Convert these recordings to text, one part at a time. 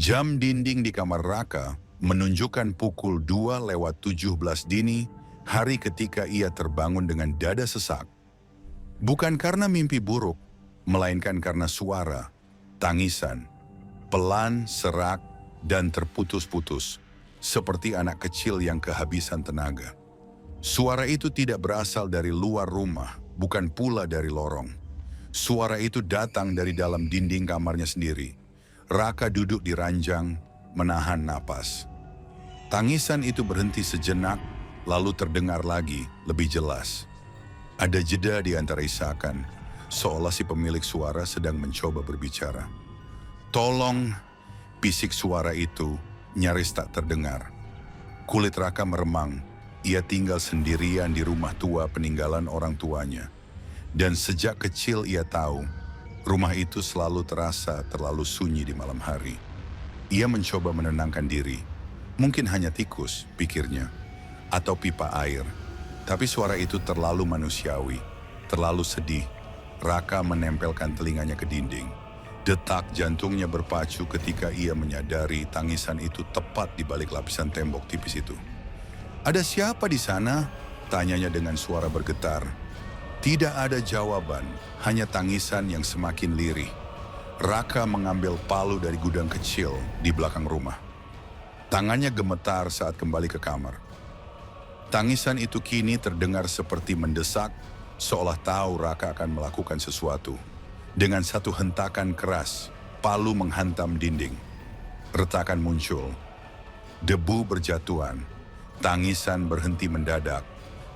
Jam dinding di kamar Raka menunjukkan pukul 2:17 dini hari ketika ia terbangun dengan dada sesak. Bukan karena mimpi buruk, melainkan karena suara, tangisan, pelan, serak, dan terputus-putus, seperti anak kecil yang kehabisan tenaga. Suara itu tidak berasal dari luar rumah, bukan pula dari lorong. Suara itu datang dari dalam dinding kamarnya sendiri. Raka duduk di ranjang, menahan napas. Tangisan itu berhenti sejenak, lalu terdengar lagi, lebih jelas. Ada jeda di antara isakan, seolah si pemilik suara sedang mencoba berbicara. "Tolong," bisik suara itu, nyaris tak terdengar. Kulit Raka meremang, ia tinggal sendirian di rumah tua peninggalan orang tuanya. Dan sejak kecil ia tahu, rumah itu selalu terasa terlalu sunyi di malam hari. Ia mencoba menenangkan diri. Mungkin hanya tikus, pikirnya, atau pipa air. Tapi suara itu terlalu manusiawi, terlalu sedih. Raka menempelkan telinganya ke dinding. Detak jantungnya berpacu ketika ia menyadari tangisan itu tepat di balik lapisan tembok tipis itu. "Ada siapa di sana?" tanyanya dengan suara bergetar. Tidak ada jawaban, hanya tangisan yang semakin lirih. Raka mengambil palu dari gudang kecil di belakang rumah. Tangannya gemetar saat kembali ke kamar. Tangisan itu kini terdengar seperti mendesak, seolah tahu Raka akan melakukan sesuatu. Dengan satu hentakan keras, palu menghantam dinding. Retakan muncul. Debu berjatuhan. Tangisan berhenti mendadak.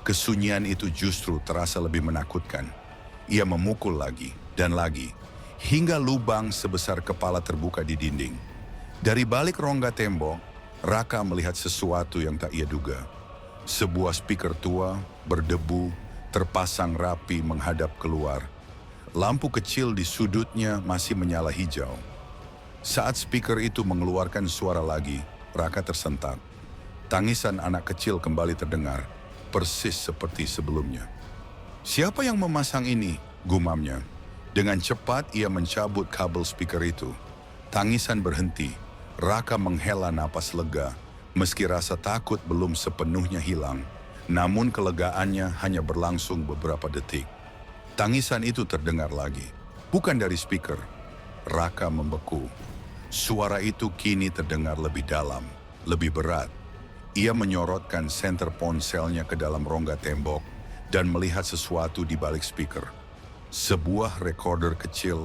Kesunyian itu justru terasa lebih menakutkan. Ia memukul lagi dan lagi, hingga lubang sebesar kepala terbuka di dinding. Dari balik rongga tembok, Raka melihat sesuatu yang tak ia duga. Sebuah speaker tua, berdebu, terpasang rapi menghadap keluar. Lampu kecil di sudutnya masih menyala hijau. Saat speaker itu mengeluarkan suara lagi, Raka tersentak. Tangisan anak kecil kembali terdengar, persis seperti sebelumnya. "Siapa yang memasang ini?" gumamnya. Dengan cepat ia mencabut kabel speaker itu. Tangisan berhenti. Raka menghela napas lega, meski rasa takut belum sepenuhnya hilang. Namun kelegaannya hanya berlangsung beberapa detik. Tangisan itu terdengar lagi. Bukan dari speaker. Raka membeku. Suara itu kini terdengar lebih dalam, lebih berat. Ia menyorotkan senter ponselnya ke dalam rongga tembok dan melihat sesuatu di balik speaker. Sebuah recorder kecil,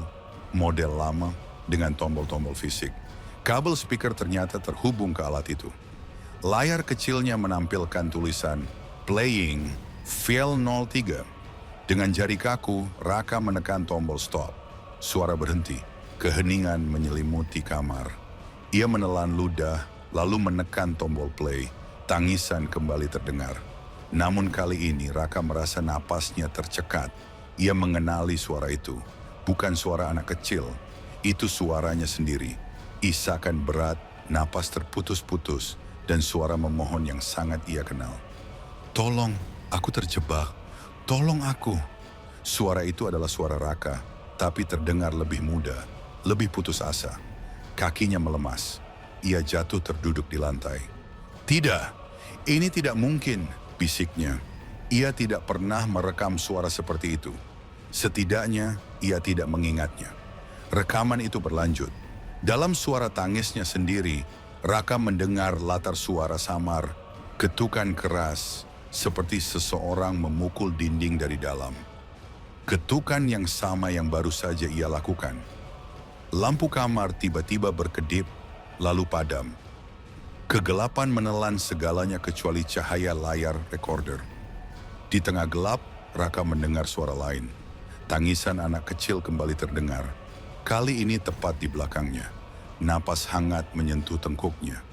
model lama dengan tombol-tombol fisik. Kabel speaker ternyata terhubung ke alat itu. Layar kecilnya menampilkan tulisan "Playing File 03". Dengan jari kaku, Raka menekan tombol stop. Suara berhenti. Keheningan menyelimuti kamar. Ia menelan ludah, lalu menekan tombol play. Tangisan kembali terdengar. Namun kali ini Raka merasa napasnya tercekat. Ia mengenali suara itu. Bukan suara anak kecil. Itu suaranya sendiri. Isakan berat, napas terputus-putus, dan suara memohon yang sangat ia kenal. "Tolong, aku terjebak. Tolong aku." Suara itu adalah suara Raka, tapi terdengar lebih muda, lebih putus asa. Kakinya melemas. Ia jatuh terduduk di lantai. "Tidak. Ini tidak mungkin," bisiknya. Ia tidak pernah merekam suara seperti itu. Setidaknya, ia tidak mengingatnya. Rekaman itu berlanjut. Dalam suara tangisnya sendiri, Raka mendengar latar suara samar, ketukan keras, seperti seseorang memukul dinding dari dalam. Ketukan yang sama yang baru saja ia lakukan. Lampu kamar tiba-tiba berkedip, lalu padam. Kegelapan menelan segalanya kecuali cahaya layar recorder. Di tengah gelap, Raka mendengar suara lain. Tangisan anak kecil kembali terdengar. Kali ini tepat di belakangnya. Napas hangat menyentuh tengkuknya.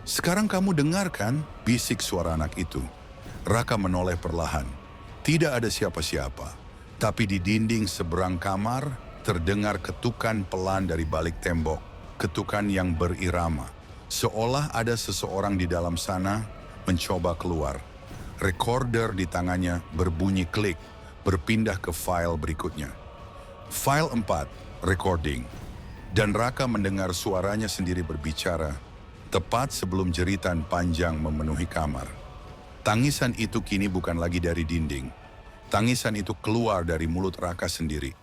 "Sekarang kamu dengar kan?" bisik suara anak itu. Raka menoleh perlahan. Tidak ada siapa-siapa. Tapi di dinding seberang kamar, terdengar ketukan pelan dari balik tembok. Ketukan yang berirama. Seolah ada seseorang di dalam sana mencoba keluar. Recorder di tangannya berbunyi klik, berpindah ke file berikutnya. File 4, recording. Dan Raka mendengar suaranya sendiri berbicara, tepat sebelum jeritan panjang memenuhi kamar. Tangisan itu kini bukan lagi dari dinding. Tangisan itu keluar dari mulut Raka sendiri.